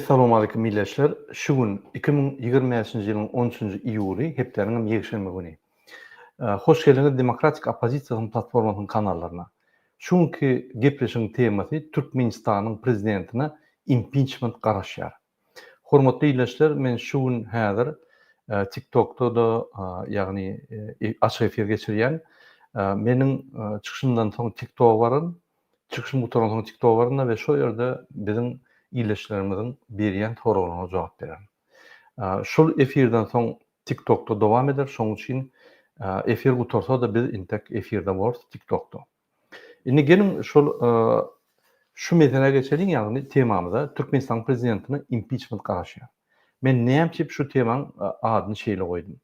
Assalamu alaykum milletçiler. Şu gün 2025-nji ýylyň 13-nji iýuly hepdeniň ýekşenme güni. Hoş geldiňiz Demokratik Opozisiýa platformasynyň kanallaryna. Şuňky gepleşiň temasy Türkmenistanyň prezidentine impeachment garaşýar. Hormatly milletçiler, men şu gün häzir TikTok'ta da ýagny açyk efir geçirýän meniň çykyşymdan soň TikTok baryn, çykyşym butonundan soň TikTok baryn we şo ýerde biziň ýyleşlerimizin berýän soragyna jogap berýän. Şol efirden soň TikTok'ta dowam eder, şoň üçin efir gutarsa da biz intek efirde boluruz TikTok'ta. Indi gelin şu meseleye geçelim, ýagny temamyza Türkmenistan prezidentine impeachment garaşýar. Men näme şu temanyň adyny şeýle goýdum.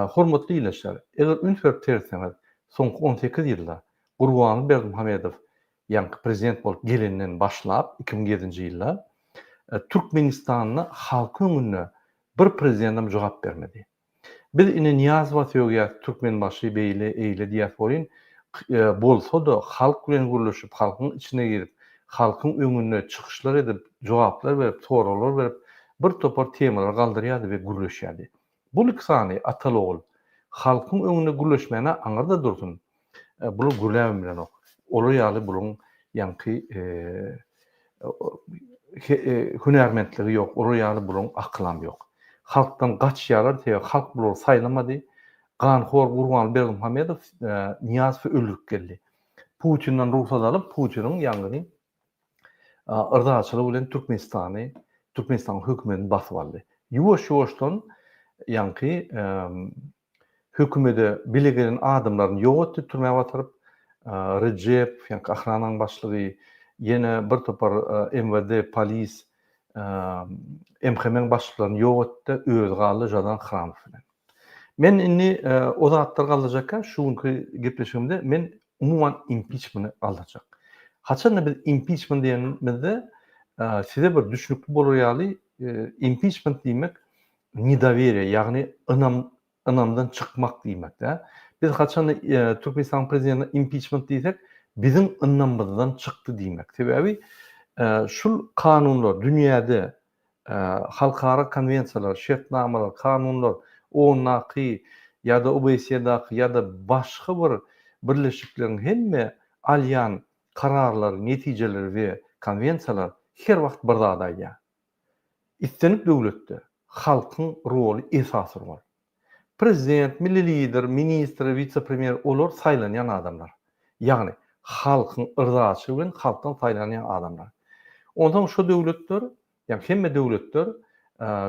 Hormatly ýyleşler, eger ünferp terseňiz, soňky 18 ýylda Gurbanly Berdimuhamedow ýa-ni prezident bolup gelenden başlap 2007-nji ýylda Türkmenistanyň halkyň önüne bir prezidentim jogap bermedi. Biz ine Niyaz Wasyýow Türkmen başy beýle eýle diýýär bolsa da halk bilen gürleşip, halkyň içine girip, halkyň öňüne çykyşlar edip, jogaplar berip, soralar berip, bir topar temalar galdyrýardy we gürleşýärdi. Bu liksany atalogul halkyň öňüne gürleşmäne aňarda dursun. Bunu gürläm bilen ok. Olar ýaly bulyň ýanky hünärmentligi ýok, olar ýaly bulyň aklam ýok. Halkdan gaçýarlar, halk bular saýlamady. Ganhor Gurbanly Berdimuhamedow Niýazowy öldürip geldi. Putin'den ruhsat alıp Putin'in ýagny ırdaçylygy bilen Türkmenistan hökümetini basyp aldy. Ýuwaş-ýuwaşdan ýanky hökümete bilegenen adamlaryny ýok etdi, türmäge batyryp Recep, ýa-ni ahranyň başlygy, ýene bir topar MWD, polis, MHM başlyklaryny ýok etdi, öz galy Jadan Hramov bilen. Men indi o zatlar galajaka şu günkü gepleşigimde men umuman impeachment'ı alacak. Haçan biz impeachment diýenimizde size bir düşnükli bolar ýaly impeachment diýmek nedoweriýe, ýagny ynamdan çykmak diýmek-de. Biz haçan Türkmenistan prezidentine impeachment diýsek, biziň ynamymyzdan çykdy diýmek. Sebebi şul kanunlar dünýäde halkara konwensiýalar, şertnamalar, kanunlar ONU ýa-da OECD ýa-da başga bir birleşikleriň hemme alýan kararlar, netijeler we konwensiýalar her wagt bir zat aýdýar. Islenip döwletde halkyň roly esasy bar. Prezident, milli lider, ministr, vice-premier olar saýlanýan adamlar. Ýagny halkyň ırdaçy bilen halkdan saýlanýan adamlar. Ondan şu döwletler, ýa-ni hemme döwletler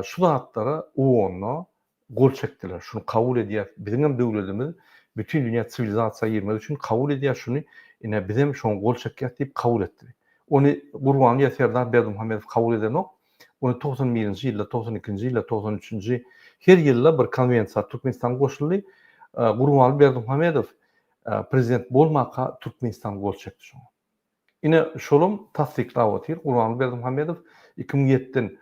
şu zatlara ONU gol çekdiler. Şunu kabul edýär. Bizim döwletimiz bütün dünýä sivilizasiýa girmek üçin kabul edýär şunu. Ine bizim şoň gol çekýär diýip kabul etdi. Onu Gurbanly Berdimuhamedow kabul edenok. Onu 91-nji ýylda, 92-nji ýylda, 93-nji her ýylda bir konwensiýa Türkmenistan goşuldy. Gurbanly Berdimuhamedow prezident bolmaka Türkmenistan gol çekdi şoň. Ine şolum tasdiklap otyr. Gurbanly Berdimuhamedow 2007-den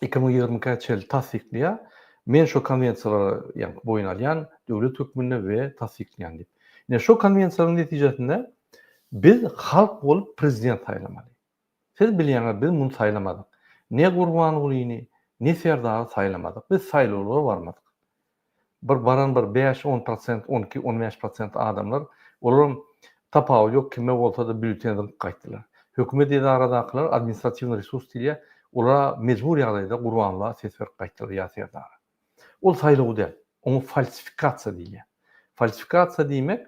2020-ge ýyl tasdiklýar. Men şu konwensiýalary ýa-ni boyun alýan döwlet hökümine we tasdiklýan diýip. Ine şu konwensiýalaryň netijesinde biz halk bolup prezident saýlamaly. Siz bilýäňiz biz muny saýlamadyk. Ne Gurban Gulyny, ne Serdar saýlamadyk. Biz saýlawlara barmadyk. Bir 5-10%, 12-15% adamlar olar tapawy ýok, kime bolsa da bültenden gaýtdylar. Hökümet edaradakylar administrativ resurs diýär, olara mejbur ýagdaýda Gurbanla ses berip gaýtdylar ýa Serdar. Ol saýlaw däl, onu falsifikasiýa diýär. Falsifikasiýa diýmek,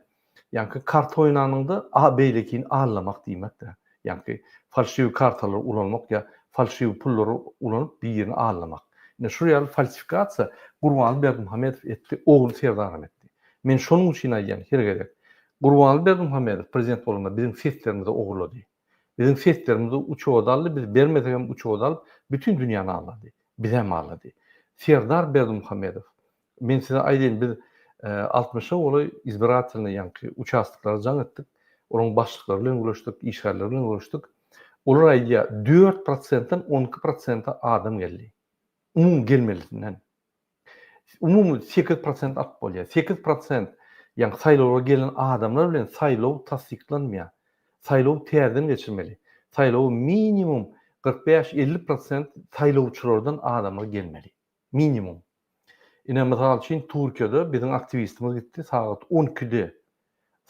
ýa-ni kart oýnanynda beýlekin allamak diýmekdir. Ýa-ni falşiw kartalar ulanmak ýa falşiw pullary ulanyp bir ýerine allamak. Ine şu ýaly falsifikasiýa Gurbanly Berdimuhamedow etdi, oğlu Serdar etdi. Men şonuň üçin aýdýan her gerek. Gurbanly Berdimuhamedow prezident bolanda bizim seslerimizi oğurlady. Bizim seslerimizi uçağa daldy, biz bermesek hem uçağa dalıp bütün dünýäni alady. Bizem alady. Serdar Berdimuhamedow. Men size aýdyn, biz 60-a oly izbiratelny ýa-ni участкалary jaň etdik. Onuň başlyklary bilen görüşdik, işgärleri bilen görüşdik. Olar aýdýar 4%-dan 12% adam geldi. Umum gelmelidinden. Umum 8% ak bolýar. 8% ýa-ni saýlawga gelen adamlar bilen saýlaw tasdiklanmaýar. Saýlaw täzeden geçirmeli. Saýlaw minimum 45-50% saýlawçylardan adamlar gelmeli. Minimum. Ine mysal üçin Türkiýede biziň aktivistimiz gitdi saat 12'de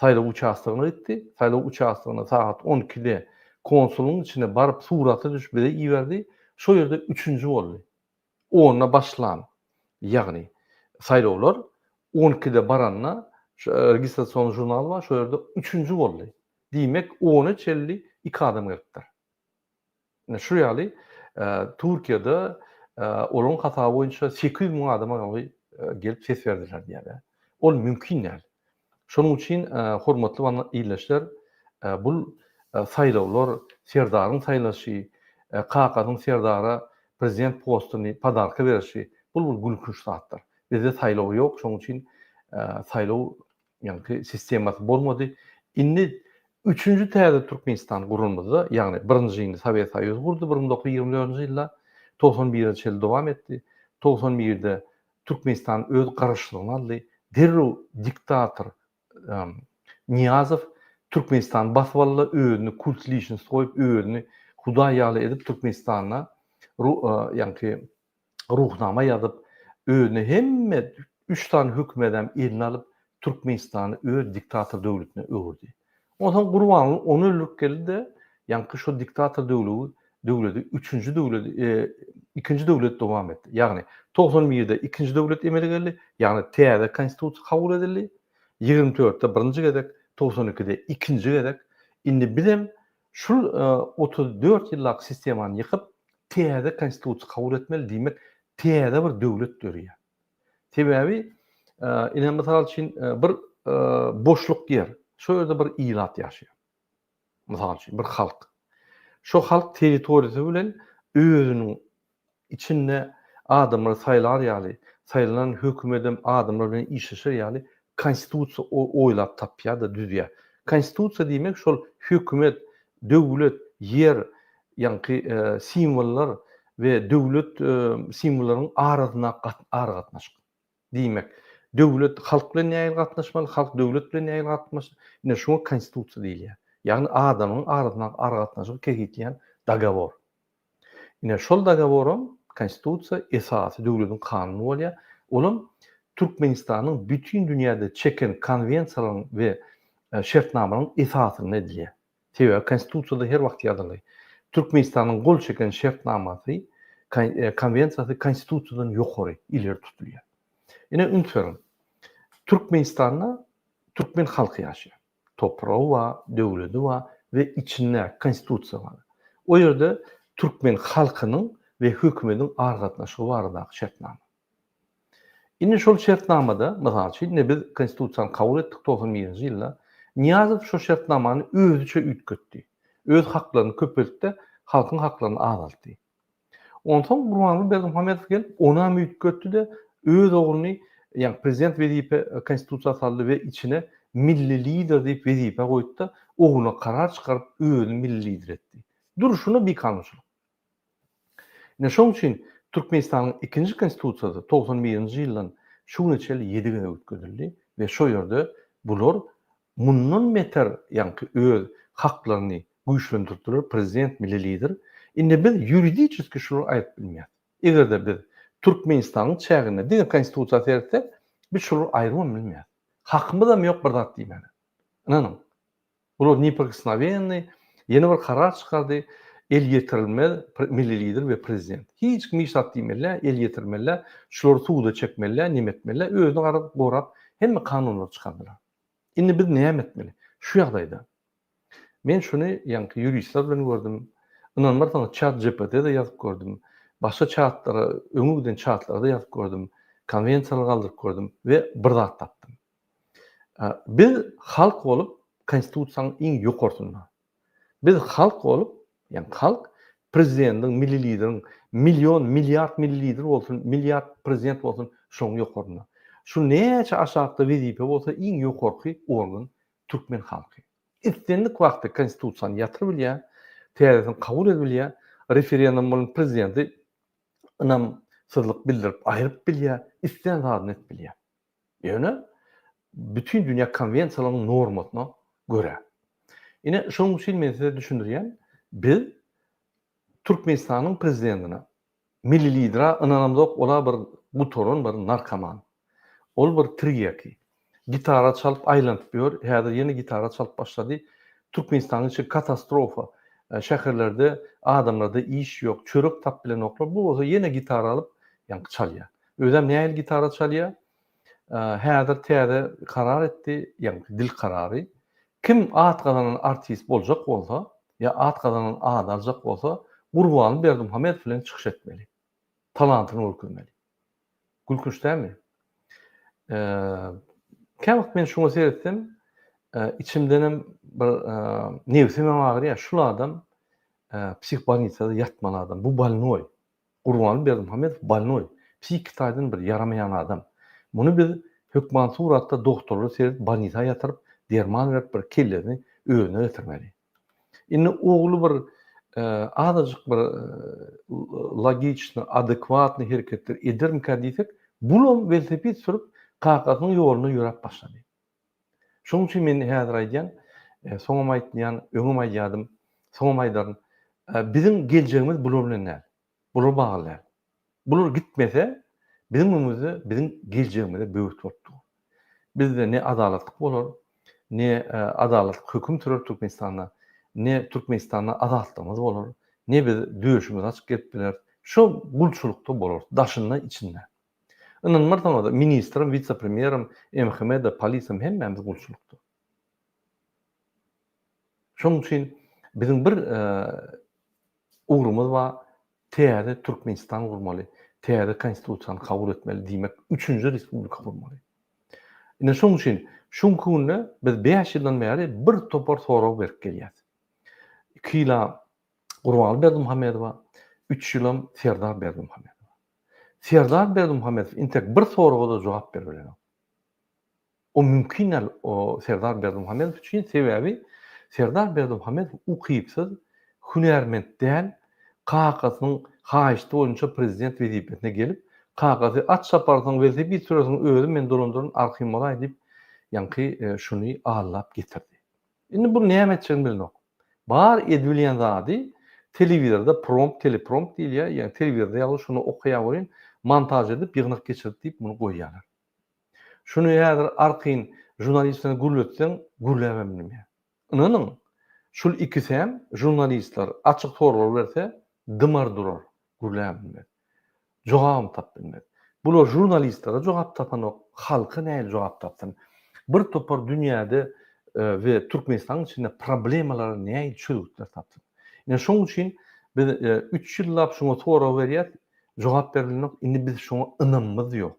saýlaw uçastygyna gitdi. Saýlaw uçastygyna saat 12'de konsuluň içine barıp suraty düşüp bile iýerdi. Şo ýerde 3-nji boldy. Ona başlan. Ýagny saýlawlar 12'de baranna registrasiýon jurnaly bar, şo ýerde 3-nji boldy. Diýmek 13:50 2 adam gelipdir. Şu ýaly Türkiýede olaň hata boýunça 800 000 adama gelip ses berdiler diýär. Ol mümkin däl. Şonuň üçin hormatly bana ýyleşler bul saýlawlar, serdaryň saýlaşy, KK'nyň serdara prezident postuny padarka berişi bul gülkünç zatlar. Bizde saýlaw ýok, şonuň üçin saýlaw ýani sistemasy bolmady. Indi 3-nji täze Türkmenistan gurulmady, ýagny 1-nji ýyly Sowet Soýuzy gurdy 1924-nji ýylda, 91-nji ýyl dowam etdi. 91-de Türkmenistan öz garaşlygyny aldy. Derrew diktator Niýazow Türkmenistan basyp aldy, özüni kultliýişini soýup, özüni Huda ýaly edip Türkmenistana ýani ruhnama ýazyp, özüne hemme 3 tane hökümedem eline alyp Türkmenistany öz diktator döwletine öwürdi. Ondan Gurban onu öldürüp geldi, ýani şo diktator döwleti 3-nji döwlet, 2-nji döwlet dowam etdi. Ýagny 91-de 2-nji döwlet emele geldi, ýagny täze konstitusiýa kabul edildi. 24'de 1-nji gedek, 92'de 2-nji gedek. Indi bilim şu 34 ýyllyk sistemany ýykyp täze konstitusiýa kabul etmeli diýmek, täze bir döwlet dörýär. Sebebi ine mysal üçin bir boşluk yer. Şo ýerde bir ilat ýaşaýar. Mysal üçin bir halk. Şo halk territoriýasy bilen özüniň içinde adamlar saýlar ýaly, saýlanan hökümetem adamlar bilen işleşer ýaly konstitusiýa oýlap tapýar da düzýär. Konstitusiýa diýmek şol hökümet, döwlet, yer, ýani simbollar we döwlet simbollarynyň arasyna gatnaşyk diýmek. Döwlet halk bilen näme gatnaşmaly, halk döwlet bilen näme gatnaşmaly. Ine şoňa konstitusiýa diýilýär. Ýagny adamyň arasyna gatnaşyk kegitýän dagawor. Ine şol dagaworyň konstitusiýa esasy döwletiň kanuny bolýar. Olam Türkmenistanyň bütün dünýäde çeken konwensiýalaryň we şertnamalaryň esasyny edilýär. Tebe konstitusiýada her wagt ýazyly. Türkmenistanyň gol çeken şertnamasy, konwensiýasy konstitusiýadan ýokary ileri tutulýar. Ine ünsürüm. Türkmenistanda Türkmen halky ýaşaýar. Topragy bar, döwleti bar we içinde konstitusiýa bar. O ýerde Türkmen halkynyň we hökümetiň argatnaşygy barada şertnama. Ine şol şertnamada, mysal üçin biz konstitusiýany kabul etdik 91-nji ýylda. Niýazow şo şertnamany özüçe ütgetdi. Öz haklaryny köpeltdi, halkyň haklaryny azaltdy. Ondan Gurbanly Berdimuhamedow gelip ona ütgetdi de öz ogluny, ýani prezident wezipe konstitusiýa saldy we içine milli lider diýip wezipe goýdy da ogluny karar çykaryp özüni milli lider etdi. Duruşuny bir kanunçylyk. Ine şoň üçin Türkmenistanyň 2-nji konstitusiýasy 91-nji ýyldan şu neçe 7 güne ötküzildi we şo ýerde bular mundan beter ýani öz haklaryny güýçlendirdiler, prezident, milli lider. Indi biz ýuridiski şunu aýdyp bilmeýär. Egerde biz Türkmenistanyň çägine diňe konstitusiýa teretsek, biz şunu aýrymy bilmeýär. Hakymyz da ýok bir zat diýmeli. Inanyň. Bular неприкосновенный, ýene bir karar çykardy. El getirilmeli, milli lider ve prezident. Hiç kim işat diýmeli, el getirmeli, şular suwda çekmeli, nimetmeli, özüni garap gorap, hemme kanunlar çykandylar. Indi biz näme etmeli? Şu ýagdaýda. Men şunu ýani ýuristler bilen gördüm. Inanmar taňa ChatGPT'de ýazyp gördüm. Başga chatlara, öňüden chatlarda ýazyp gördüm. Konwensiýalar galdyryp gördüm we bir zat tapdym. Biz halk bolup konstitusiýanyň iň ýokarsyna. Biz halk bolup ýani halk prezidentiň, milli lideriň milyon, milyard milli lider bolsun, milyard prezident bolsun, şoň ýokaryna. Şu näçe aşagda wezipe bolsa iň ýokarky organ Türkmen halky. İstendik wagtda konstitusiýany ýatyryp bilýär, täzesini kabul edip bilýär, referendum prezidenti ynamsyzlyk bildirip aýryp bilýär, isten zadyny etip bilýär. Ýöne bütün dünýä konwensiýalarynyň normasyna görä. Ine şoň üçin men size düşündirýän, biz Türkmenistanyň prezidentine, milli lidera ynanamdok ola bir gutorun bir narkoman. Ol bir triýeki. Gitara çalyp aýlanyp ýör, häzir ýene gitara çalyp başlady. Türkmenistanyň içi katastrofa. Şäherlerde adamlarda iş ýok, çörek tap bilen oklar. Bu bolsa ýene gitara alyp ýanky çalýar. Özem nähili gitara çalýar? Häzir täze karar etdi, ýanky dil karary. Kim at gazanan artist boljak bolsa, ya at gazanan ad aljak bolsa, Gurbany Berdimuhammedow bilen çykyş etmeli. Talantyny ölkürmeli. Gülkünç dälmi? Käwagt men şuňa seretdim, içimdenem bir nefsim agyrýar. Şul adam psihbolnitsada ýatman adam. Bu balnoy. Gurbany Berdimuhammedow balnoy. Psihikatadan bir yaramayan adam. Muny biz hökman suratda doktorlar seredip bolnitsa ýatyryp, derman berip bir kellerini öňüne getirmeli. Indi ogly bir azajyk bir logiçny, adekwatny hereketler edermikä diýsek, bulum velosiped sürüp kakasynyň ýoluna ýörep başlady. Şoň üçin men häzir aýdýan, soňam aýtýan, öňüm aýdýadym, soňam aýdaryn, biziň geljegimiz bular bilen näme? Bular bagly. Bular gitmese, bizim ömrümizde, biziň geljegimizde böwürt bolupdy. Bizde ne adalatlyk bolar, ne adalatlyk höküm türer Türkmenistanda, ne Türkmenistanda azatlygymy bolar, ne biz döwüşimiz açyk gelip biler. Şo gulçulukda bolar, daşynda içinde. Ynanmardan da ministrim, vice-premierim, MHM-de, polisim hemmemiz gulçulukda. Şoň üçin biziň bir ugrumyz bar, täze Türkmenistan gurmaly, täze konstitusiýany kabul etmeli diýmek, 3-nji respublika gurmaly. Ine şoň üçin şoň günde biz 5 ýyldan bäri bir topar sorag berip gelýär. 2 ýyla Gurbany Berdimuhammedowa, 3 ýylym Serdar Berdimuhammedowa. Serdar Berdimuhammedow intek bir soraga da jogap bermeli. O mümkin el o Serdar Berdimuhammedow üçin sebäbi Serdar Berdimuhammedow ukypsyz, hünärmend däl, kakasynyň haýyşdy boýunça prezident wezipetine gelip, kakasy at şaparsyň velosiped süresiň özü men dolandyryn arkymy bolaý diýip, ýanky şuny allap getirdi. Indi bu näme etjegini bilmek. Bar edilýän zady telewizorda prompt, teleprompt diýilýär, ýani telewizorda ýaly şunu okuýa boýun, montaj edip, ýygnak geçirip diýip muny goýýarlar. Şunu häzir arkyň jurnalistlerine gurletseň, gurlämemmi? Inanyň, şul ikisem jurnalistler açyk soralar berse, dymar durar, gurlämemmi? Jogap tapmady. Bular jurnalistlere jogap tapanok, halka näme jogap tapsyn? Bir topar dünýäde we Türkmenistan içinde problemalar näme çözükler tapsyn? Ine şoň üçin biz 3 ýyllap şoňa soraw berýär, jogap berilmek, indi biz şoňa ynanmamyz ýok.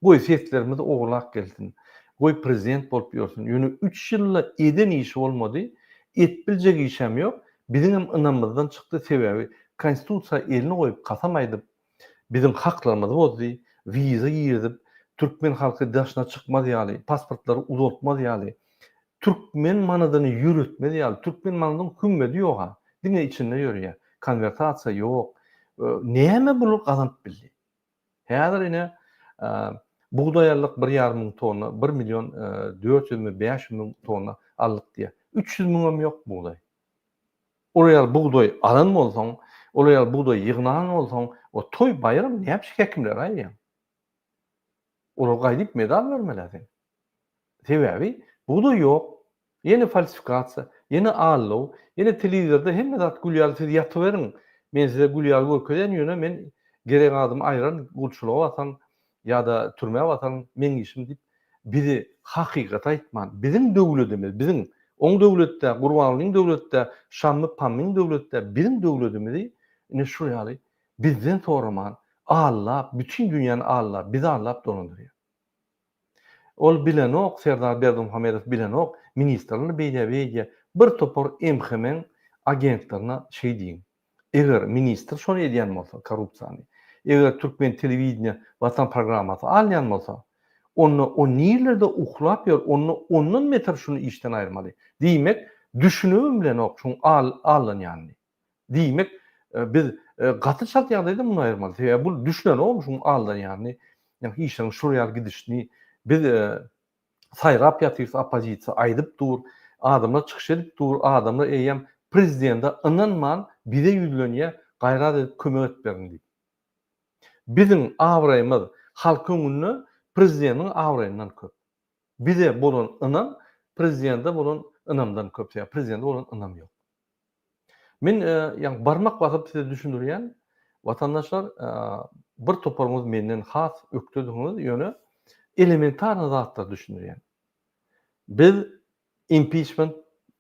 Goý setlerimiz oglak gelsin. Goý prezident bolup ýörsin. Ýöne 3 ýylla eden işi bolmady, etbiljek işem ýok. Biziň hem ynanmazdan çykdy sebäbi konstitusiýa eline goýup kasam aýdyp, biziň haklarymyzy bozdy, wiza ýerdip, türkmen halky daşyna çykmaz ýaly, pasportlary uzatmaz ýaly, türkmen manadyny ýürütmez ýaly, türkmen manadyny hümmedi ýok. Diňe içinde ýörýär. Konvertasiýa ýok. Näme bular gazanp bildi? Häzir ine buğdayarlyk 1,5 miň tonna, 1 milyon 400 mi 500 miň tonna allyk diýär. 300 miňem ýok buğday. Oraya buğday alan bolsaň, oraya buğday ýygnan bolsaň, o toy bayram näme hekimler aýýar. Olar gaýdyp medal bermeler. Sebäbi buğday ýok. Ýene falsifikasiýa, ýene allyw, ýene telewizorda hemme zat gülýär, siz ýatyberin. Men size gülýär görkezän ýöne men gerek adam aýran gulçuluğa batan ýa-da türmäge batan men işim diýip bizi hakykat aýtman. Biziň döwletimiz, biziň oň döwletde, Gurbanyň döwletde, Şammy Pamyň döwletde, biziň döwletimizi ine şu ýaly bizden soraman Allah, bütün dünýäni Allah, bizi Allah dolandyrýar. Ol bilenok, Serdar Berdimuhammedow bilenok, ministrlaryny beýle bir topar MHM agentlerine şey diýin. Eger ministr şonu edýän bolsa, korrupsiýany, eger Türkmen telewiziýany watan programmasy alýan bolsa, onu o nirlerde uhlap ýör, ondan meter şunu işten aýrmaly. Diýmek, düşünübüm bilen ok şoň alyn ýani. Diýmek, biz gaty şart ýagdaýda muny aýrmaly. Sebäbi bu düşünen o şoň alyn ýani. Ýani işin şuraya gidişini biz saýrap ýatyrsa opozisiýa aýdyp dur, adamlar çykyş edip dur, adamlar eýem prezidenta inanman bize yüzleniye gayrat edip kömek etmerin diýip. Bizim awraýymyz halkyň ününü prezidentiň awraýyndan köp. Bize bolan ynam prezidente bolan ynamdan köp. Prezidente bolan ynam ýok. Men ýa barmak basyp size düşündirýän watandaşlar bir toparymyz menden has ökdüdiňiz ýöne elementar zatlar düşündirýän. Biz impeachment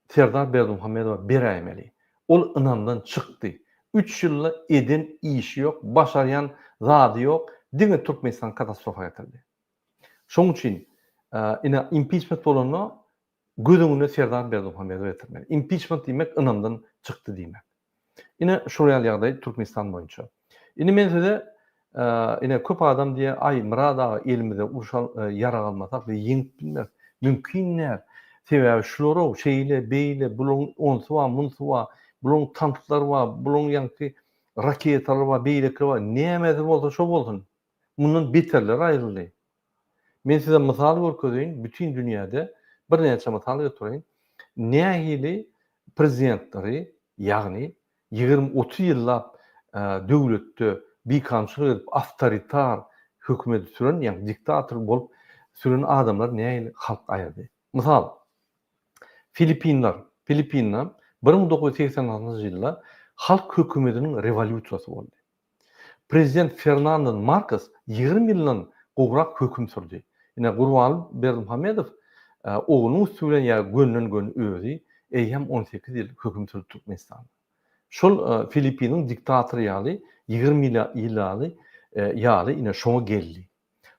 Serdar Berdimuhammedowa beräýmeli. Ol ynamdan çykdy. 3 ýylda eden işi ýok, başarýan zady ýok, diňe Türkmenistan katastrofa getirdi. Şoň üçin ina impeachment bolany gözüňe Serdar Berdimuhammedow getirmeli. Impeachment diýmek ynamdan çykdy diýmek. Ina şu real ýagdaý Türkmenistan boýunça. Ine men size ine köp adam diýe ay Murada elimize urşal yara galmasak we ýeňip bilmez. Mümkin. Sebäbi şulara şeýle, beýle, bulan onsuwa, munsuwa, bulan tanklar wa, bulan ýanky raketalar wa, beýlekler wa, nämesi bolsa şo bolsun. Mundan beterler aýryldy. Men size mysal görkezýän, bütün dünýäde bir näçe mysal getirýän. Nähili prezidentleri, ýagny 20-30 ýyllap döwletde bikamçylyk edip awtoritar hökümet süren, ýa diktator bolup süren adamlar nähili halk aýrdy. Mysal Filipinler 1986 ýylda halk hökümetiniň rewolýusiýasy boldy. Prezident Fernando Marcos 20 ýyldan gowrak höküm sürdi. Ine Gurbanly Berdimuhammedow oğlunyň üstüne ýa gönlün özi eýhem 18 ýyl höküm sürdi Türkmenistan. Şol Filipiniň diktatory ýaly 20 ýyl ýaly ine şoňa geldi.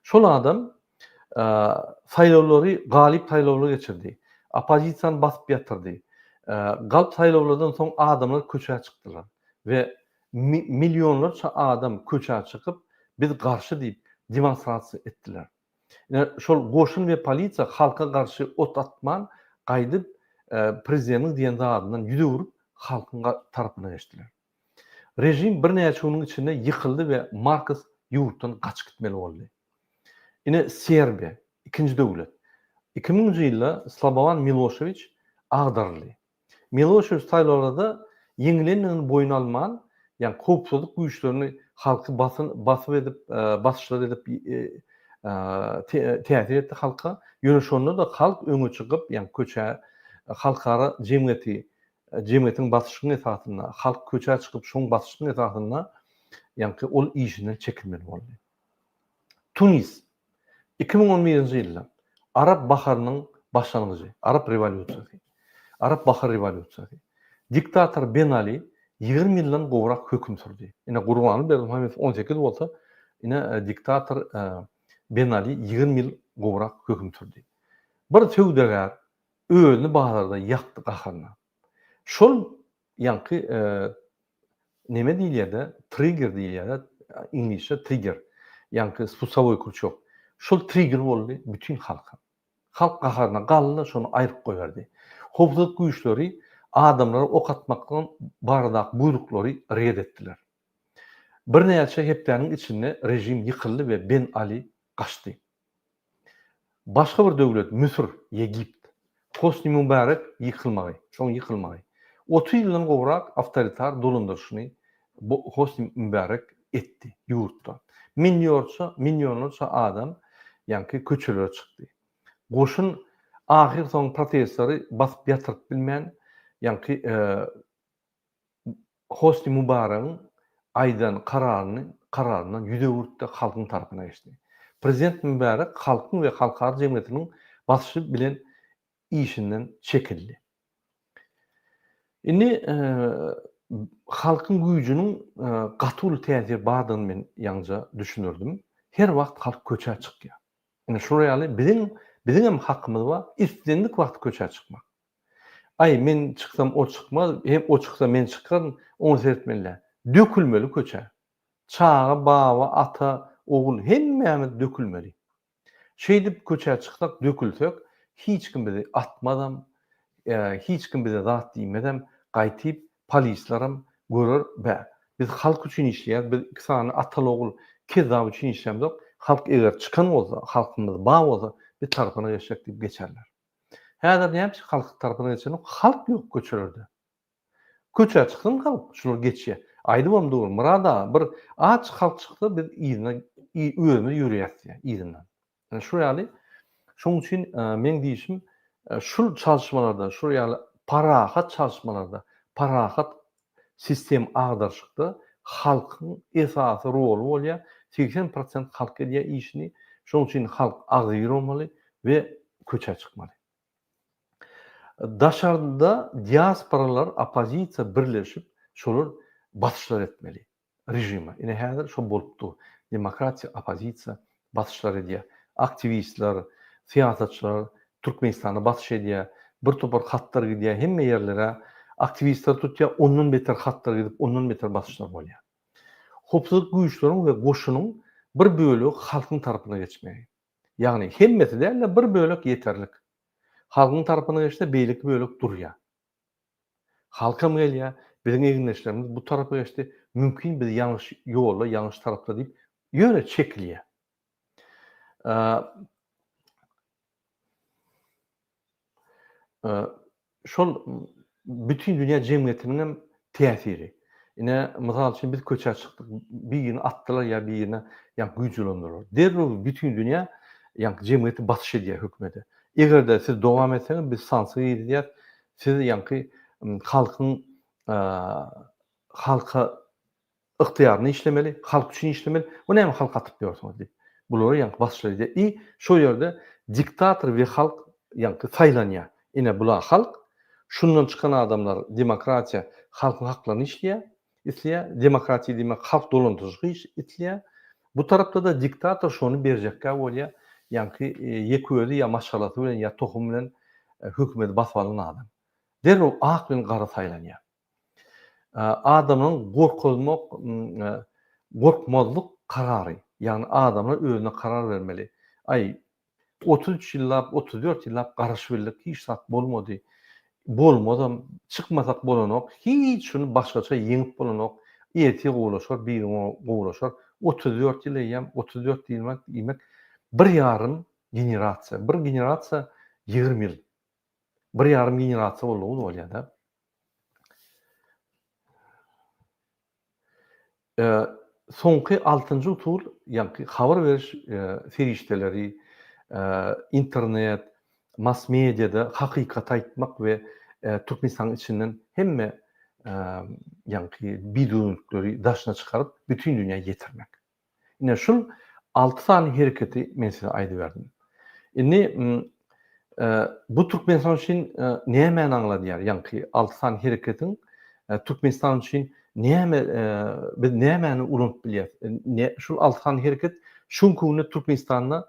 Şol adam saýlawlary galyp saýlawlary geçirdi. Opozisiýany basyp ýatyrdy. Galp saýlawlardan soň adamlar köçe çykdylar we milyonlarça adam köçe çykyp biz garşy diýip demonstrasiýa etdiler. Şol goşun we polisiýa halka garşy ot atman gaýdyp prezidentiň diýen zadyndan ýüze urup halkyň tarapyna geçdiler. Rejim bir näçe ýylyň içinde ýykyldy we Marcos ýurtdan gaçyp gitmeli boldy. Ine Serbiya, ikinji döwlet. 2000-nji ýylda Slobodan Milošević agdarly. Milošević saýlawlarda ýeňilendigini boýun alman, ýa howpsuzlyk güýçlerini halky basyp edip, basışlar edip täsir etdi halka. Ýöne şonda da halk öňe çykyp, ýa köçe halkara jemgyýetiň basyşynyň esasynda, halk köçe çykyp şoň basyşynyň esasynda ýa ol işinden çekilmeli boldy. Tunis 2011-nji ýylda Arap Baharynyň başlangyjy, Arap rewolýusiýasy. Arap Bahar rewolýusiýasy. Diktator Ben Ali 20 ýyldan gowrak höküm sürdi. Ine Gurbanly Berdimuhammedow 18 bolsa, ine diktator Ben Ali 20 ýyl gowrak höküm sürdi. Bir söwdegar özüni bazarda ýakdy gaharna. Şol ýanky neme diýilýär, trigger diýilýär, inglişçe trigger. Ýanky spusavoy kurçok. Şol trigger boldy bütün halka. Halk gaharna galdy, şonu aýryp goýardy. Howpsuzlyk güýçleri adamlara ok atmakdan bardak buyrukları red etdiler. Bir näçe hepdeniň içinde rejim ýykyldy we Ben Ali gaçdy. Başga bir döwlet, Misr, Egipt, Hosni Mübarek ýykylmagy, şoň ýykylmagy. 30 ýyldan gowrak awtoritar dolandyrşyny Hosni Mübarek etdi ýurtda. Milyonlarça adam ýanky köçelere çykdy. Goşun ahir soň protestleri basyp ýatyryp bilmän ýanky Hosni Mübarek'iň aýdan kararyndan ýüze urtda halkyň tarapyna geçdi. Prezident Mübarek halkyň we halkara jemgyýetiniň basyşy bilen işinden çekildi. Indi halkyň güýjüniň gatul täsir bardygyny men ýaňja düşünürdim. Her wagt halk köçe çykýar. Indi şu reali bizim hem hakkımız var, istendik vakti köçe çykmak. Ay men çıksam o çıkmaz, hem o çıksa men çıkarım, onu seyretmeliler. Dökülmeli köçe. Çağı, baba, ata, oğul, hemme dökülmeli. Şey dip köçe çıksak, dökülsek, hiç kim bizi atmadan, hiç kim bize zat diýmeden, gaýtyp, polislaram görür be. Biz halk üçin işleýär, biz ikisany atal oğul, kezab üçin işlemdik. Halk eger çıkan olsa, halkymyz bağ olsa, bir tarafına geçecek diýip geçerler. Häzir näme halk tarapyna geçen halk ýok köçelerde. Köçe çykdym halk şular geçe. Aýdy bolum dur. Murada bir aç halk çykdy, biz ýygyna özümiz ýürýärdi ýygyna. Şu ýaly şoň üçin men diýişim şul çalışmalarda, şu ýaly parahat çalışmalarda, parahat sistem agdarşykda halkyň esasy rolu bolýar. 80% halk edýär işini. Şoň üçin halk agdyr bolmaly we köçe çykmaly. Daşarda diasporalar, opozisiýa birleşip şolar basyşlar etmeli rejime. Ine häzir şo bolupdy. Demokratiýa, opozisiýa basyşlar edýär. Aktivistler, siýasatçylar Türkmenistana basyş edýär. Bir topar hatlar gidýär hemme ýerlere. Aktivistler tutýar, ondan beter hatlar gidip, ondan beter basyşlar bolýar. Hopsuzlyk güýçleriň we goşunyň bir bölegi halkyň tarapyna geçmegi. Ýagny hemmeti däl, bir bölek ýeterlik. Halkyň tarapyna geçse beýlik bölek durýar. Halkam gelýär, biziň eginleşlerimiz bu tarapy geçdi. Mümkin biz ýalňyş ýolda, ýalňyş tarapda diýip ýöne çekilýär. Şol bütün dünýä jemgyýetiniň täsiri. Ine mysal üçin biz köçe çykdyk. Bir ýyny atdylar ýa bir ýyny ýa güýçlendiler. Derrä bütün dünýä ýa jemgyýeti basyş edýär hökümeti. Egerde siz dowam etseňiz biz sanksiýa edýär. Siz ýa-ni halkyň halka ıhtiyaryny işlemeli, halk üçin işlemeli. Bu näme halk atyp berýärsiňiz diýip. Bulary ýa-ni basyş edýär. Şo ýerde diktator we halk ýa-ni saýlanýar. Ine bular halk, şundan çıkan adamlar demokratiya, halkın haklarını işleýär, demokratiya demek halk dolandyryjy işleýär. Bu tarapda da diktator şonu berjekkä bolýar, ýa-ni ýeközi ýa maşgalaty bilen ýa tohum bilen hökümeti basy alan adam. Derrä ak bilen gara saýlanýar. Adamyň gorkmazlyk karary, ýa-ni adamlar özüne karar bermeli. 33 ýyllap, 34 ýyllap garaşbirlik hiç zat bolmady. Bolmadam, çykmasak bolanok, hiç şunu başgaça ýeňip bolanok, ýeti gowlaşar, biri gowlaşar. 34 ýyl ýam, 34 ýyl bir ýarym generasiýa. Bir generasiýa 20 ýyl. Bir ýarym generasiýa bolýar-da. Soňky 6-njy usul, ýa-ni habar beriş serişdeleri, internet, mass mediada hakykat aýtmak we Türkmenistan içinden hemme ýa-ni bilinçleri daşyna çykaryp bütün dünýäge ýetirmek. Ine şul 6 sany hereketi men size aýdyp berdim. Indi bu Türkmenistan üçin näme aňladýar? Ýa-ni 6 sany hereketiň Türkmenistan üçin näme biz nämäni unutup bilýär? Şul 6 sany hereket şol günde Türkmenistanda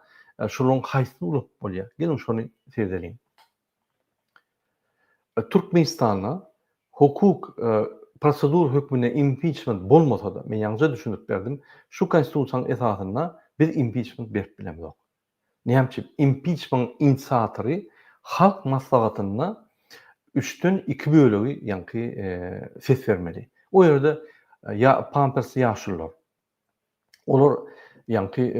şolun haýsyny unutup bolýar. Gelin şonu sezelim. Türkmenistana hukuk prosedur hökmüne impeachment bolmasa da men ýalňyça düşünüp berdim. Şu konstitusiýanyň esasyna biz impeachment berip bilemok. Näme impeachment inisiatory halk maslahatyna 3-den 2 bölegi ýa-ni ses bermeli. O ýerde ýa Pampers ýaşurlar. Olar ýa-ni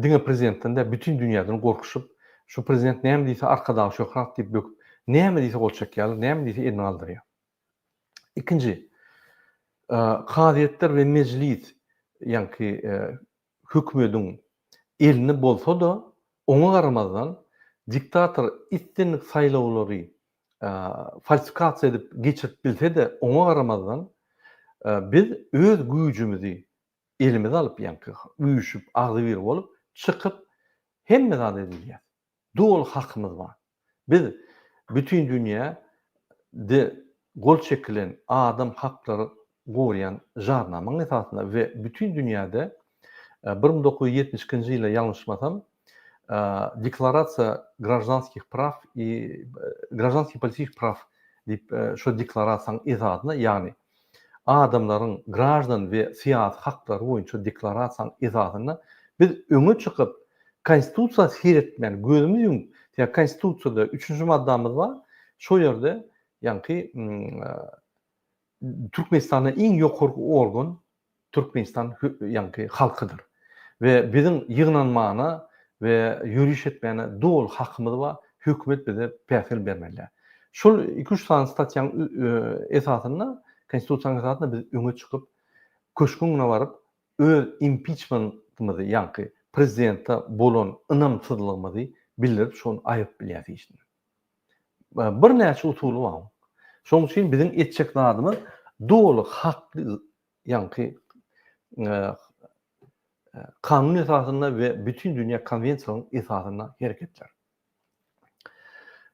diňe prezidentden de bütün dünýäden gorkuşup, şu prezident näme diýse arkadaş şokrak diýip böküp, näme diýse gol çekýär, näme diýse elini aldyrýar. Ikinji, kaziýetler we mejlis ýa-ni hökümetiň elini bolsa da oňa garamazdan diktator ittinlik saýlawlary falsifikasiýa edip geçirip bilse de oňa garamazdan biz öz güýjümizi elimize alıp ýa-ni üýüşüp, agzybir bolup çykyp hemme zat edilýär. Dol hakymyz bar. Biz bütün dünýäde gol çekilen adam haklary goýan jarnamaň esasynda we bütün dünýäde 1972-nji ýyla ýalňyşmasam Deklarasiya гражданских прав и гражданских политических прав diýip şo deklarasiýanyň esasynda, ýagny adamlaryň grajdan we siýasy haklary boýunça deklarasiýanyň esasynda biz öňe çykyp konstitusiýa seretmeli, gözümiz ýumyp, ýa konstitusiýada 3-nji maddamyz bar. Şo ýerde ýa-ni Türkmenistanyň iň ýokarky organ Türkmenistan ýa-ni halkydyr. We biziň ýygnanmana we ýürüş etmegine dol hakymyz bar. Hökümet bize päsel bermeli. Şol 2-3 sany statiýaň esasynda konstitusiýanyň esasynda biz öňe çykyp, köşküňe barıp öz impeachment'ymyzy, ýa-ni prezidentde bolan ynamsızlygymyzy bildirip şonu aýyp bilýär işin. Bir näçe usuly bar. Şoň üçin biziň etjek zadymyz doly hakly, ýa-ni kanun esasında we bütün dünýä konwensiýasynyň esasında hereketler.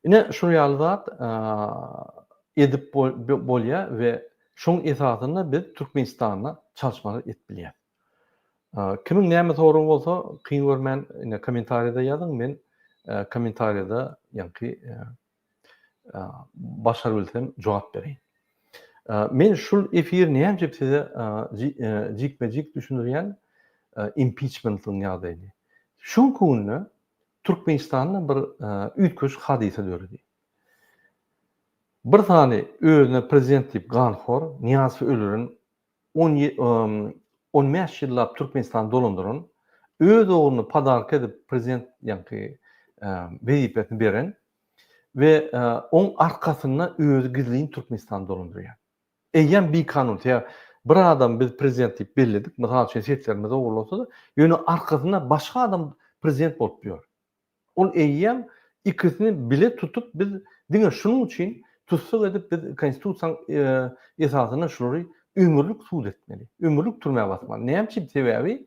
Ine şu ýaly edip bolýar we şoň esasında biz Türkmenistanda çalışmalar etbilýär. Kimin näme soragy bolsa, kyn görmän ine kommentariýada ýazyň, men kommentariýada ýa-ni başar bilsem jogap bereyim. Men şul efir näme size jikme-jik düşündirýän impeachment'ın ýagdaýyny. Şu günü Türkmenistanda bir üýtgeç hadise döredi. Bir tane özüne prezident diýip ganhor Niýazy Ölüren 15 ýyllap Türkmenistan dolandyran, öz ogluny padark edip prezident ýa-ni wezipetini beren we oň arkasynda özü gizliň Türkmenistan dolandyrýar. Eýen bir kanun, bir adam biz prezident diýip belledik, mysal üçin setlerimizde bolsa da, ýöne arkasynda başga adam prezident bolup ýör. Ol eýen ikisini bile tutup biz diňe şunuň üçin tutsak edip biz konstitusiýaň esasyna şolary ömürlük suud etmeli, ömürlük türmäge basmaly. Näme sebäbi?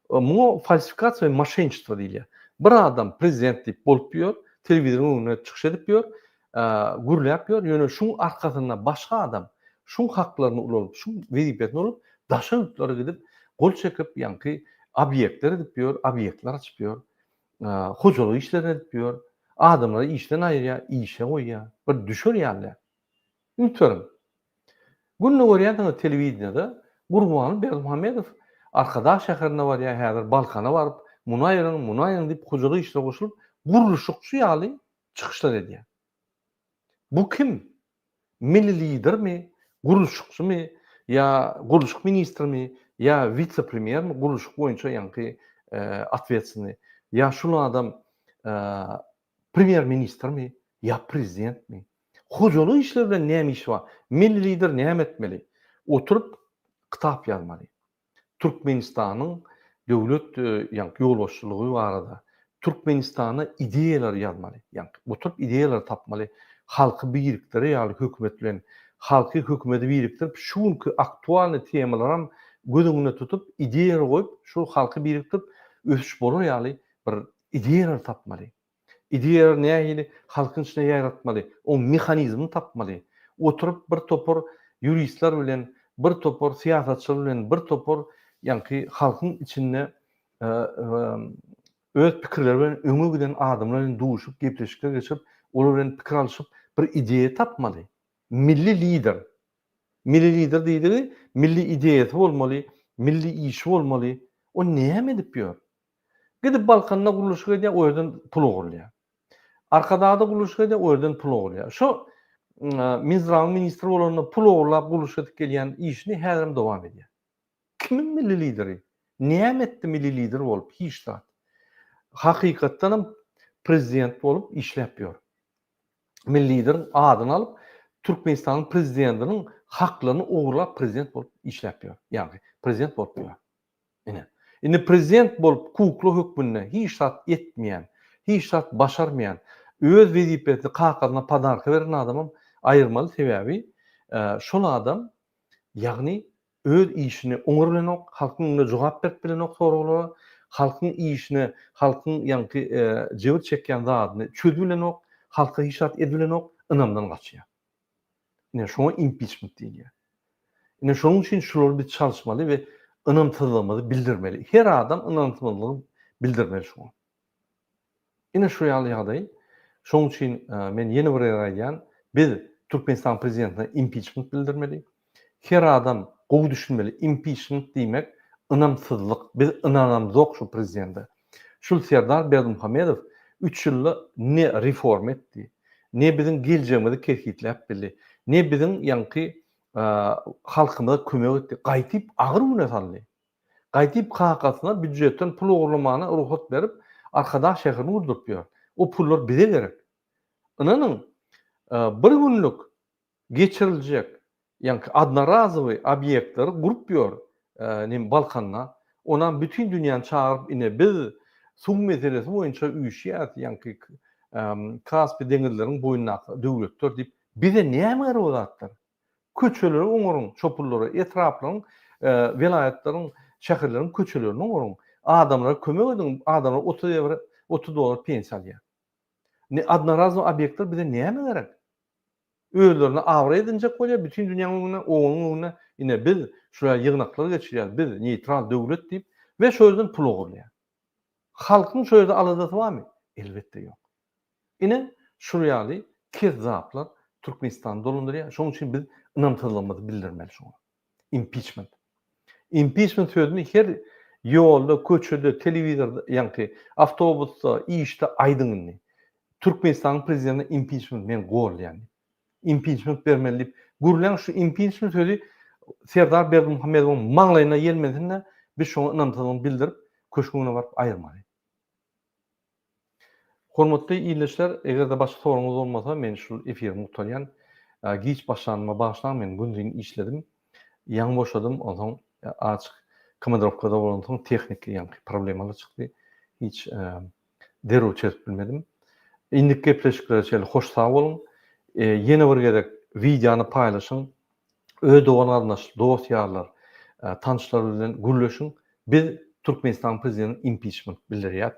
Bu falsifikasiýa we maşençilik diýilýär. Bir adam prezident diýip bolup ýör, telewizionyň önüne çykyş edip ýör, gürläp ýör, ýöne şuň arkasynda başga adam şuň haklaryny ulup, şuň wezipetini ulup, daşa ýurtlara gidip, gol çekip, ýa-ni obýektler edip ýör, obýektler açyp ýör, hojalyk işler edip ýör, adamlary işden aýyrýar, işe goýýar, bir düşür ýaly. Ümitlerim. Günni görýän telewizionyda Gurban Bermuhamedow Arkadaş şäherine barýar, häzir Balkana baryp, munaýyryň diýip hojalyk işle goşulyp, guruluşykçy ýaly çykyşlar edýär. Bu kim? Milli lidermi? Guruluşykçymy? Ya guruluşyk ministrimi? Ya vice-premiermi? Guruluşyk boýunça ýa-ni atwetsyny? Ya şul adam premier ministrmi? Ya prezidentmi? Hojalyk işler bilen näme işi bar? Milli lider näme etmeli? Oturup kitap ýazmaly. Türkmenistanyň döwlet ýa-ni ýolbaşçylygy barada Türkmenistana ideýalar ýazmaly. Ýa-ni oturup ideýalar tapmaly. Halky birikdirip ýa-ni hökümet bilen halky hökümeti birikdirip şuňky aktualny temalarym gözüňe tutup ideýalar goýup şu halky birikdirip ösüş bolar ýaly bir ideýalar tapmaly. Ideýalar nähili halkyň içinde ýaratmaly. O mehanizmini tapmaly. Oturup bir topor juristler bilen, bir topor siýasatçylar bilen, bir topor ýa-ni halkyň içinde öz pikirleri bilen öňe giden adamlar bilen duşup, gepleşikler geçip, olar bilen pikir alşyp bir ideýa tapmaly. Milli lider. Milli lider diýdi, milli ideýasy bolmaly, milli işi bolmaly. O näme edip ýör? Gidip Balkanda guruluşyk edýär, o ýerden pul ogurlaýar. Arkada da guruluşyk edýär, o ýerden pul ogurlaýar. Şo Mizraň ministri bolanda pul ogurlap guruluşyk edip gelýän işini häzir dowam edýär. Kimin milli lideri? Näme etdi milli lider bolup? Hiç zat. Hakykatdan prezident bolup işläp ýör. Milli liderin adyny alyp Türkmenistanyň prezidentiniň haklaryny ogurlap prezident bolup işläp ýör. Ýa-ni prezident bolup ýör. Ine prezident bolup hukukly hökmüne hiç zat etmeýän, hiç zat başarmaýan, öz wezipetini kakadyna padarka beren adamam aýyrmaly sebäbi şol adam ýagny öz işini oňur bilen ok, halkyň önünde jogap berip bilen ok soraglary, halkyň işini, halkyň ýa-ni jebir çekýän zadyny çözüp bilen ok, halka hiç zat edilen ok, ynamdan gaçýar. Ine şoňa impeachment diýilýär. Ine şonuň üçin şolary bir çalışmaly we ynamsızlygyny bildirmeli. Her adam ynamsızlygyny bildirmeli şoňa. Ine şu ýaly şoň üçin men ýene bir aýdýan, biz Türkmenistan prezidentine impeachment bildirmeli. Her adam gowy düşünmeli. Impeachment diýmek ynamsızlyk. Biz ynanamyzok şu prezidente. Şul Serdar Berdimuhamedow 3 ýylda ne reform etdi, ne biziň geleceğimizi kerkitläp bildi, ne biziň ýa-ni halkymyza kömek etdi. Gaýtyp agyr güne saldy. Gaýtyp kakasyna büdjetden pul ogurlamagyna ruhsat berip, Arkadaş şäherini urdurup ýör. O pullar bize gerek. Inanyň bir günlük geçiriljek Yani одноразовый obyektleri gurup ýör. Balkanna. Onan bütün dünýäni çağırıp ine biz suw meselesi boýunça üýşýär, ýani Kaspy deňizleriň boýundan döwletler diýip bize näme gerek bolatlar? Köçeleri oňaryň, çopurlary, etraplaryň, welaýatleriň, şäherleriň köçelerini oňaryň. Adamlara kömek edin, adamlar $30 pensiýa alýar. Одноразовый obyektler bize näme gerek? Öýlerini awra edinjek bolýar, bütün dünýäniň öňüne, oňuň öňüne ine biz şuraya ýygnaklar geçirýär, biz neutral döwlet diýip we şu ýerden pul ogurlaýar. Halkyň şu ýerde aladaty barmy? Elbetde ýok. Ine şurýaly kezzaplar Türkmenistany dolandyrýar. Şoň üçin biz ynamtylygymyzy bildirmeli şoňa. Impeachment. Impeachment sözüni her ýolda, köçede, telewizorda, ýani awtobusda, işde aýdyňyny. Türkmenistanyň prezidenti impeachment men gorlaýan. Impeachment bermeli diýip gurlan şu impeachment sözü Serdar Berdimuhammedowyň maňlaýyna gelmesine biz şoňa ynamtylygymy bildirip köşküne baryp aýyrmaly. Hormatly ýylyşlar, eger-de başga soraňyz bolmasa men şu efirimi muhtaryan giç başlanma başlan men gündüň işledim. Ýaňy boşadym, oňa açyk komandirovkada bolan soň tehnik ýani problemalar çykdy. Hiç derw çözüp bilmedim. Indik gepleşikler şeýle hoş sag bolun. Ýene bir gerek videony paýlaşyň. Öz dogan arnaş, dosýalar, tanşlar bilen gürleşiň. Biz Türkmenistan prezidentini impeachment bildirýär.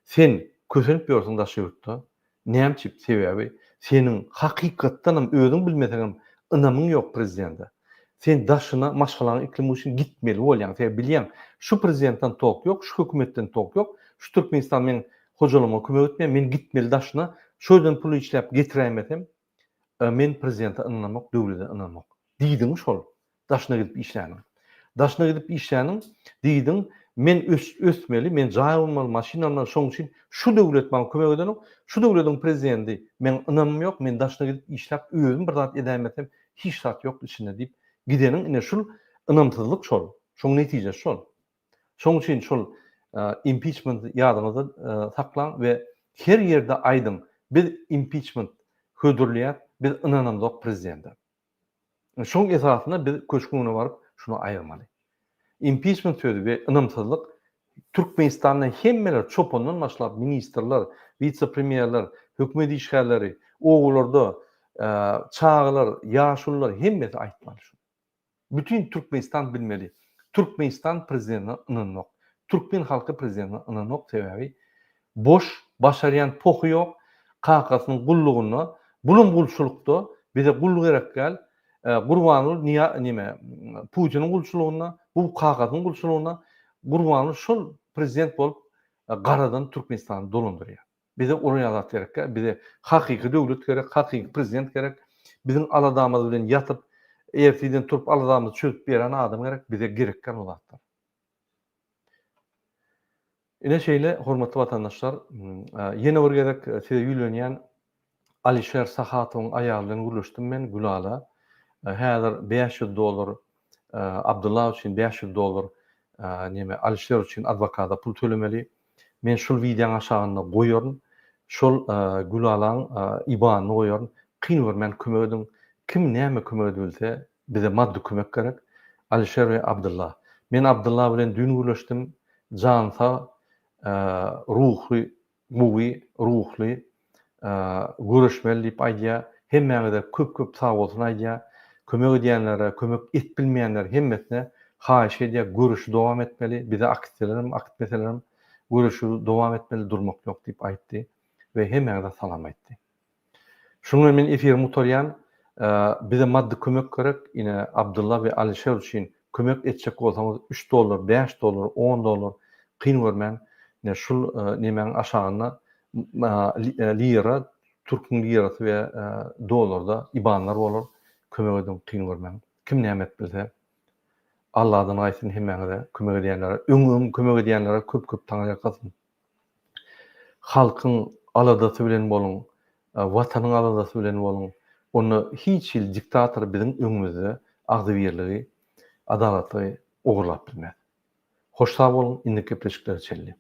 Sen kösenip ýörsiň daşy ýurtda. Näme sebäbi? Seniň hakykatdanam özüň bilmesegem ynamyň ýok prezidentde. Sen daşyna maşgalaň iklimi üçin gitmeli bolýan. Sen bilýän, şu prezidentden tok ýok, şu hökümetden tok ýok. Şu Türkmenistan men hojalama kömek etmeýän, men gitmeli daşyna şoýdan pul işläp getirämedim. Men prezidente ynanmak, döwlete ynanmak. Diýdiň şol. Daşyna gidip işläniň. Daşyna gidip işläniň, diýdiň, men ösmeli, men jaý bolmaly, maşinamla şoň üçin şu döwlet bana kömek edenim, şu döwletiň prezidenti men ynanmam ýok, men daşyna gidip işläp özüm bir zat edämedim, hiç şart ýok içinde diýip gideniň ine şol ynamsızlyk şol. Şoň netije şol. Şoň üçin şol impeachment ýadyňyzda saklan we her ýerde aýdym. Biz impeachment hödürlýär, biz ynanamdyk prezidente. Şoň esasyna biz köşküne baryp şunu aýyrmaly. Impeachment sözü we ynamsızlyk Türkmenistanyň hemmeler çopundan başlap ministrler, vice-premierler, hökümet işgärleri, oğullarda çağlar, ýaşullar hemmesi aýtmaly şu. Bütün Türkmenistan bilmeli. Türkmenistan prezidentine ynanmak. Türkmen halky prezidentine ynanmak sebäbi boş, başarýan poky ýok. Kakasynyň gullugyna, bulun gulçulukda bize gulluk gerek gel. Gurbanyl Putinin gulçulugyna, bu kakasynyň gulçulugyna gurbanyl şol prezident bolup garadan Türkmenistany dolandyrýar. Bize oraya gerek gel. Bize hakyky döwlet gerek, hakyky prezident gerek. Bizim aladamyz bilen ýatyp erteden turup aladamyzy çözüp beren adam gerek. Bize gerekken olatlar. Ine şeýle hormatly watandaşlar, ýene bir gerek size ýülenýän Alişer Sahatowyň aýaly bilen gürleşdim men Gülala. Häzir $500 Abdullah üçin $500 Alişer üçin adwokata pul tölemeli. Men şol videoň aşagynda goýaryn. Şol Gülalaň IBAN'yny goýaryn. Kyn men kömek edin. Kim näme kömek edilse bize maddi kömek gerek. Alişer we Abdullah. Men Abdullah bilen dün gürleşdim. Jansa ruhly, ruhly görüşmeli diýip aýdýar. Hemmäge köp sag bolsun aýdýar. Kömek edýänlere, kömek etbilmeýänler hemmesine haýyş edýär, görüşi dowam etmeli. Bize aktivlerim, meselerim görüşi dowam etmeli, durmak ýok diýip aýtdy we hemmäge salam aýtdy. Şunu men efir mutaryan bize maddi kömek gerek. Ine Abdullah we Alişer üçin kömek etjek bolsaňyz $3, $5, $10 kyn görmän. Ne şul nemeň aşagyna lira, Türkiň lirasy we dolarda IBAN'lar bolar. Kömek edin, kyn görmän. Kim näme etbilse Allahdan aýsyn hemmäge kömek edýänlere, kömek edýänlere köp taňa ýakasyn. Halkyň aladasy bilen bolun, watanyň aladasy bilen bolun. Onu hiç il diktator biziň öňümizde agdybirligi, adalatly ogurlap bilmez. Hoş sag bolun, indik gepleşikler çelli.